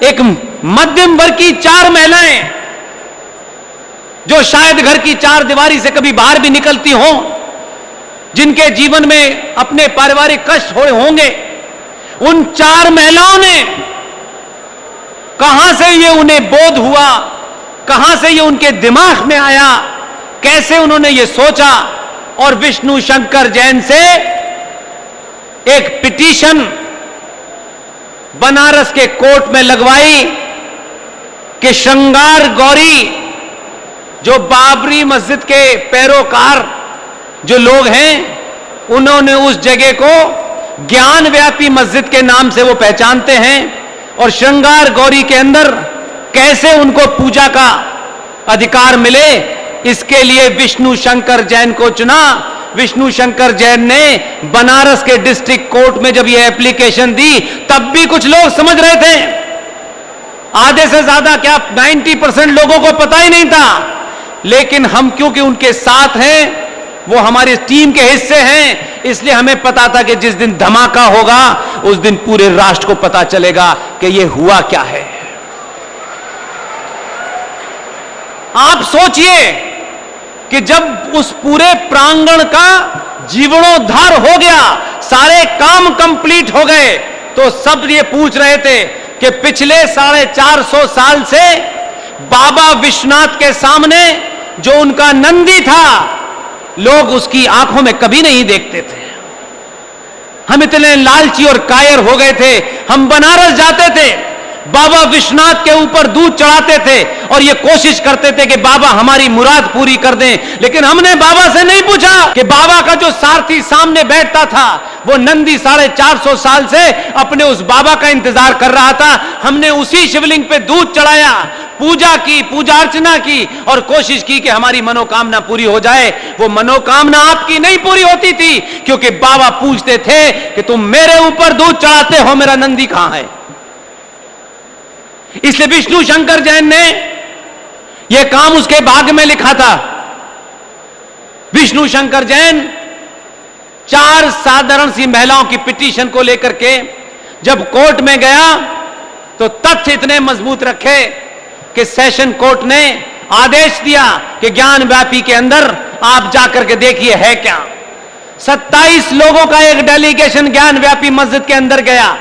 एक मध्यम वर्ग की 4 महिलाएं जो शायद घर की 4 दीवारी से कभी बाहर भी निकलती हों, जिनके जीवन में अपने पारिवारिक कष्ट होंगे, उन 4 महिलाओं ने कहां से ये उन्हें बोध हुआ, कहां से ये उनके दिमाग में आया, कैसे उन्होंने ये सोचा और विष्णु शंकर जैन से एक पिटीशन बनारस के कोर्ट में लगवाई कि श्रृंगार गौरी जो बाबरी मस्जिद के पैरोकार जो लोग हैं, उन्होंने उस जगह को ज्ञान व्यापी मस्जिद के नाम से वो पहचानते हैं और श्रृंगार गौरी के अंदर कैसे उनको पूजा का अधिकार मिले, इसके लिए विष्णु शंकर जैन को चुना। विष्णु शंकर जैन ने बनारस के डिस्ट्रिक्ट कोर्ट में जब यह एप्लीकेशन दी, तब भी कुछ लोग समझ रहे थे, आधे से ज्यादा क्या 90% लोगों को पता ही नहीं था, लेकिन हम क्योंकि उनके साथ हैं, वो हमारी टीम के हिस्से हैं, इसलिए हमें पता था कि जिस दिन धमाका होगा उस दिन पूरे राष्ट्र को पता चलेगा कि यह हुआ क्या है। आप सोचिए कि जब उस पूरे प्रांगण का जीर्णोद्धार हो गया, सारे काम कंप्लीट हो गए, तो सब ये पूछ रहे थे कि पिछले 450 साल से बाबा विश्वनाथ के सामने जो उनका नंदी था, लोग उसकी आंखों में कभी नहीं देखते थे। हम इतने लालची और कायर हो गए थे, हम बनारस जाते थे, बाबा विश्वनाथ के ऊपर दूध चढ़ाते थे और ये कोशिश करते थे कि बाबा हमारी मुराद पूरी कर दें, लेकिन हमने बाबा से नहीं पूछा कि बाबा का जो सारथी सामने बैठता था, वो नंदी 450 साल से अपने उस बाबा का इंतजार कर रहा था। हमने उसी शिवलिंग पे दूध चढ़ाया, पूजा की, पूजा अर्चना की और कोशिश की कि हमारी मनोकामना पूरी हो जाए। वो मनोकामना आपकी नहीं पूरी होती थी, क्योंकि बाबा पूछते थे कि तुम मेरे ऊपर दूध चढ़ाते हो, मेरा नंदी कहां है। इसलिए विष्णु शंकर जैन ने यह काम उसके भाग्य में लिखा था। विष्णु शंकर जैन 4 साधारण सी महिलाओं की पिटीशन को लेकर के जब कोर्ट में गया, तो तथ्य इतने मजबूत रखे कि सेशन कोर्ट ने आदेश दिया कि ज्ञान व्यापी के अंदर आप जाकर के देखिए है क्या। 27 लोगों का एक डेलीगेशन ज्ञान व्यापी मस्जिद के अंदर गया,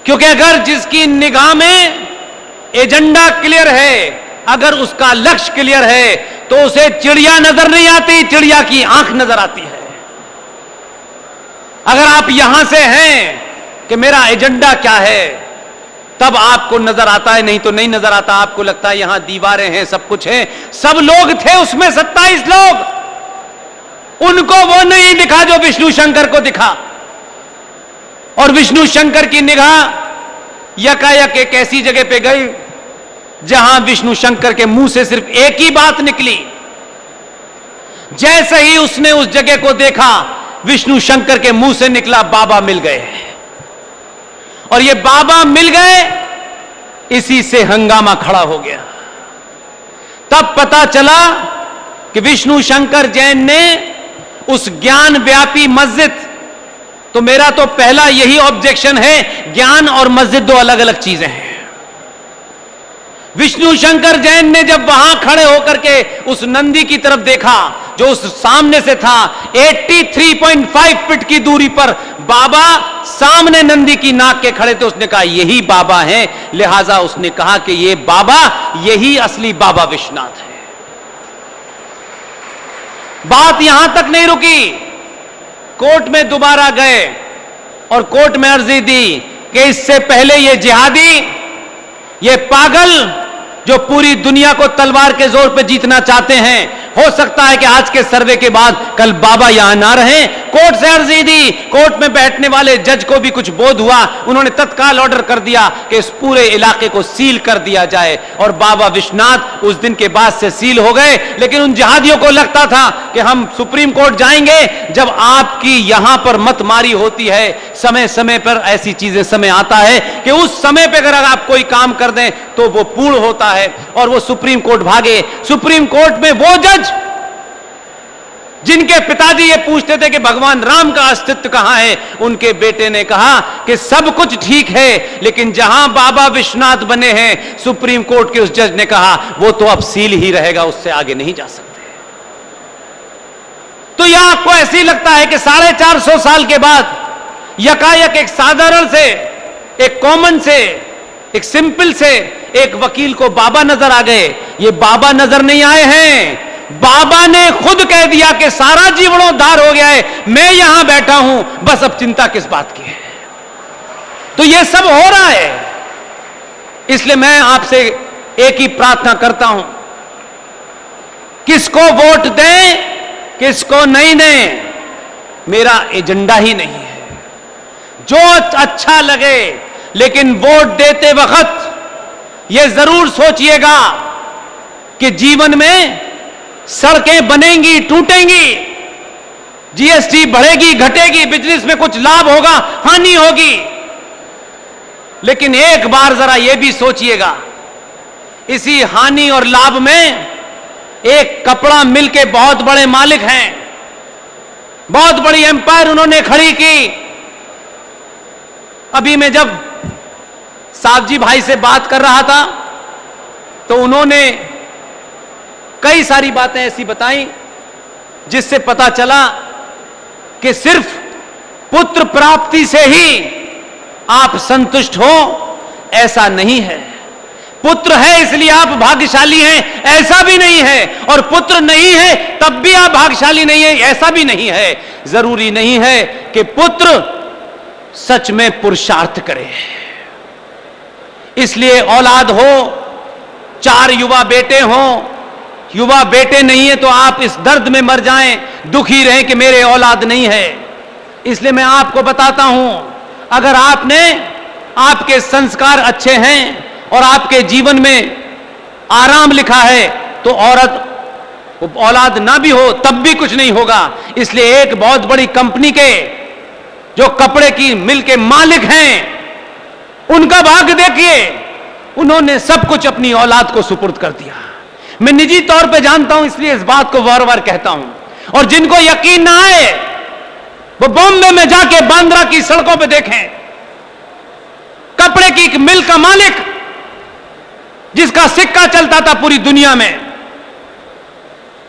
क्योंकि अगर जिसकी निगाह में एजेंडा क्लियर है, अगर उसका लक्ष्य क्लियर है, तो उसे चिड़िया नजर नहीं आती, चिड़िया की आंख नजर आती है। अगर आप यहां से हैं कि मेरा एजेंडा क्या है, तब आपको नजर आता है, नहीं तो नहीं नजर आता। आपको लगता है यहां दीवारें हैं, सब कुछ है। सब लोग थे उसमें, 27 लोग, उनको वो नहीं दिखा जो विष्णु शंकर को दिखा। और विष्णु शंकर की निगाह यकायक एक ऐसी जगह पे गई जहां विष्णु शंकर के मुंह से सिर्फ एक ही बात निकली। जैसे ही उसने उस जगह को देखा, विष्णु शंकर के मुंह से निकला, बाबा मिल गए। और ये बाबा मिल गए, इसी से हंगामा खड़ा हो गया। तब पता चला कि विष्णु शंकर जैन ने उस ज्ञान व्यापी मस्जिद, तो मेरा तो पहला यही ऑब्जेक्शन है, ज्ञान और मस्जिद 2 अलग अलग चीजें हैं। विष्णु शंकर जैन ने जब वहां खड़े होकर के उस नंदी की तरफ देखा जो उस सामने से था, 83.5 फीट की दूरी पर बाबा सामने नंदी की नाक के खड़े थे, उसने कहा यही बाबा हैं। लिहाजा उसने कहा कि ये बाबा, यही असली बाबा विश्वनाथ है। बात यहां तक नहीं रुकी, कोर्ट में दोबारा गए और कोर्ट में अर्जी दी कि इससे पहले ये जिहादी, ये पागल जो पूरी दुनिया को तलवार के जोर पे जीतना चाहते हैं, हो सकता है कि आज के सर्वे के बाद कल बाबा यहां ना रहें। कोर्ट से अर्जी दी, कोर्ट में बैठने वाले जज को भी कुछ बोध हुआ, उन्होंने तत्काल ऑर्डर कर दिया कि इस पूरे इलाके को सील कर दिया जाए। और बाबा विश्वनाथ उस दिन के बाद से सील हो गए। लेकिन उन जिहादियों को लगता था कि हम सुप्रीम कोर्ट जाएंगे। जब आपकी यहां पर मतमारी होती है, समय समय पर ऐसी चीजें समय आता है कि उस समय पर अगर आप कोई काम कर दें तो वो पूर्ण होता है, और वो सुप्रीम कोर्ट भागे। सुप्रीम कोर्ट में वो जज जिनके पिताजी ये पूछते थे कि भगवान राम का अस्तित्व कहां है, उनके बेटे ने कहा कि सब कुछ ठीक है, लेकिन जहां बाबा विश्वनाथ बने हैं, सुप्रीम कोर्ट के उस जज ने कहा वो तो अब सील ही रहेगा, उससे आगे नहीं जा सकते। तो यह आपको ऐसे ही लगता है कि 450 साल के बाद यकायक एक साधारण से, एक कॉमन से, एक सिंपल से एक वकील को बाबा नजर आ गए। ये बाबा नजर नहीं आए हैं, बाबा ने खुद कह दिया कि सारा जीवनोद्धार हो गया है, मैं यहां बैठा हूं, बस अब चिंता किस बात की है। तो यह सब हो रहा है। इसलिए मैं आपसे एक ही प्रार्थना करता हूं, किसको वोट दें किसको नहीं दें, मेरा एजेंडा ही नहीं है। जो अच्छा लगे, लेकिन वोट देते वक्त यह जरूर सोचिएगा कि जीवन में सड़कें बनेंगी, टूटेंगी, जीएसटी बढ़ेगी, घटेगी, बिजनेस में कुछ लाभ होगा, हानि होगी, लेकिन एक बार जरा यह भी सोचिएगा, इसी हानि और लाभ में एक कपड़ा मिल के बहुत बड़े मालिक हैं, बहुत बड़ी एम्पायर उन्होंने खड़ी की। अभी मैं जब साहब भाई से बात कर रहा था तो उन्होंने कई सारी बातें ऐसी बताई जिससे पता चला कि सिर्फ पुत्र प्राप्ति से ही आप संतुष्ट हो, ऐसा नहीं है। पुत्र है इसलिए आप भाग्यशाली हैं, ऐसा भी नहीं है, और पुत्र नहीं है तब भी आप भाग्यशाली नहीं है, ऐसा भी नहीं है। जरूरी नहीं है कि पुत्र सच में पुरुषार्थ करे। इसलिए औलाद हो, 4 युवा बेटे हों, युवा बेटे नहीं है तो आप इस दर्द में मर जाएं, दुखी रहें कि मेरे औलाद नहीं है। इसलिए मैं आपको बताता हूं, अगर आपके संस्कार अच्छे हैं और आपके जीवन में आराम लिखा है, तो औलाद ना भी हो तब भी कुछ नहीं होगा। इसलिए एक बहुत बड़ी कंपनी के जो कपड़े की मिल के मालिक हैं, उनका भाग्य देखिए, उन्होंने सब कुछ अपनी औलाद को सुपुर्द कर दिया। मैं निजी तौर पे जानता हूं, इसलिए इस बात को बार बार कहता हूं। और जिनको यकीन ना आए, वो बॉम्बे में जाके बांद्रा की सड़कों पे देखें, कपड़े की एक मिल का मालिक जिसका सिक्का चलता था पूरी दुनिया में,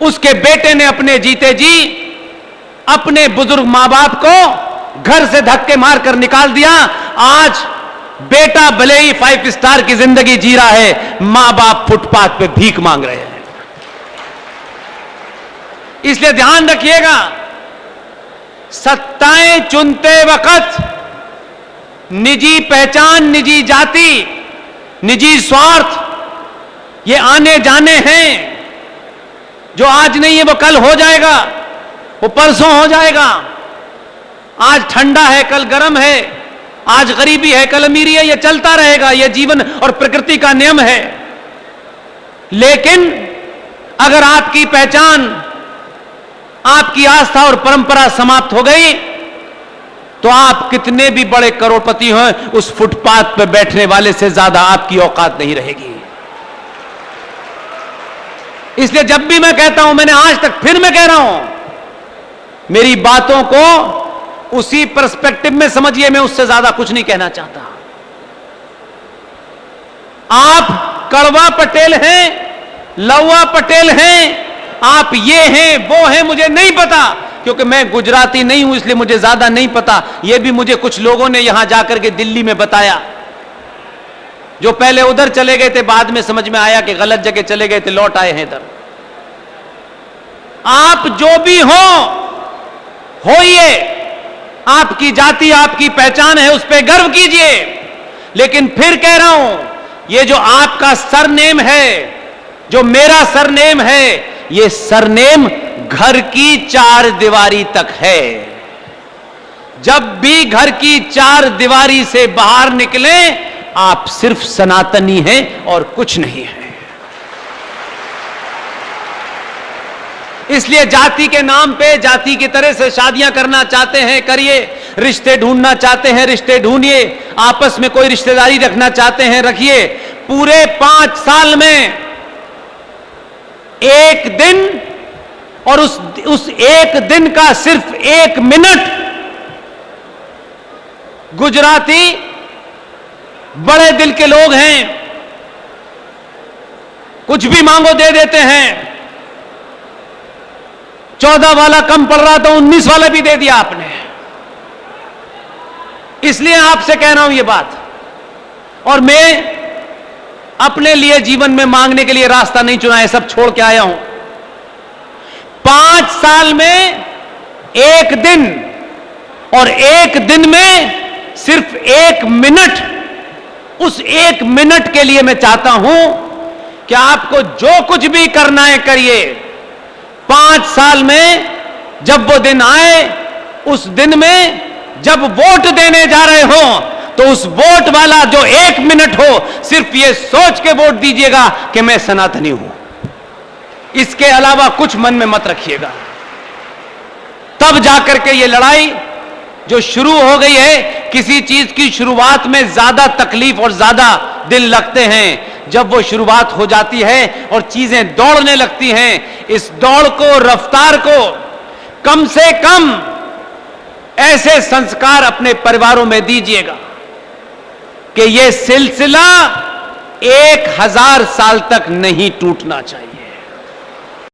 उसके बेटे ने अपने जीते जी अपने बुजुर्ग मां बाप को घर से धक्के मारकर निकाल दिया। आज बेटा भले ही 5 स्टार की जिंदगी जी रहा है, मां बाप फुटपाथ पे भीख मांग रहे हैं। इसलिए ध्यान रखिएगा, सत्ताएं चुनते वक्त निजी पहचान, निजी जाति, निजी स्वार्थ, ये आने जाने हैं। जो आज नहीं है वो कल हो जाएगा, वो परसों हो जाएगा। आज ठंडा है कल गर्म है, आज गरीबी है कल अमीरी है, ये चलता रहेगा, ये जीवन और प्रकृति का नियम है। लेकिन अगर आपकी पहचान, आपकी आस्था और परंपरा समाप्त हो गई, तो आप कितने भी बड़े करोड़पति हों, उस फुटपाथ पर बैठने वाले से ज्यादा आपकी औकात नहीं रहेगी। इसलिए जब भी मैं कहता हूं, मैंने आज तक, फिर मैं कह रहा हूं, मेरी बातों को उसी पर्सपेक्टिव में समझिए, मैं उससे ज्यादा कुछ नहीं कहना चाहता। आप कड़वा पटेल हैं, लौवा पटेल हैं, आप ये हैं वो हैं, मुझे नहीं पता, क्योंकि मैं गुजराती नहीं हूं, इसलिए मुझे ज्यादा नहीं पता। यह भी मुझे कुछ लोगों ने यहां जाकर के दिल्ली में बताया, जो पहले उधर चले गए थे, बाद में समझ में आया कि गलत जगह चले गए थे, लौट आए हैं इधर। आप जो भी होइए, आपकी जाति, आपकी पहचान है, उस पर गर्व कीजिए। लेकिन फिर कह रहा हूं, ये जो आपका सरनेम है, जो मेरा सरनेम है, ये सरनेम घर की 4 दीवारी तक है। जब भी घर की 4 दीवारी से बाहर निकले, आप सिर्फ सनातनी हैं और कुछ नहीं है। इसलिए जाति के नाम पे, जाति की तरह से शादियां करना चाहते हैं, करिए। रिश्ते ढूंढना चाहते हैं, रिश्ते ढूंढिए। आपस में कोई रिश्तेदारी रखना चाहते हैं, रखिए। पूरे 5 साल में एक दिन और उस एक दिन का सिर्फ 1 मिनट गुजराती बड़े दिल के लोग हैं, कुछ भी मांगो दे देते हैं। 14 वाला कम पड़ रहा तो 19 वाला भी दे दिया आपने। इसलिए आपसे कह रहा हूं ये बात, और मैं अपने लिए जीवन में मांगने के लिए रास्ता नहीं चुना है, सब छोड़ के आया हूं। 5 साल में 1 दिन, और 1 दिन में सिर्फ 1 मिनट, उस 1 मिनट के लिए मैं चाहता हूं कि आपको जो कुछ भी करना है करिए। 5 साल में जब वो दिन आए, उस दिन में जब वोट देने जा रहे हो, तो उस वोट वाला जो 1 मिनट हो, सिर्फ ये सोच के वोट दीजिएगा कि मैं सनातनी हूं। इसके अलावा कुछ मन में मत रखिएगा। तब जाकर के ये लड़ाई जो शुरू हो गई है, किसी चीज की शुरुआत में ज्यादा तकलीफ और ज्यादा दिन लगते हैं। जब वो शुरुआत हो जाती है और चीजें दौड़ने लगती हैं, इस दौड़ को, रफ्तार को कम से कम ऐसे संस्कार अपने परिवारों में दीजिएगा कि ये सिलसिला 1000 साल तक नहीं टूटना चाहिए।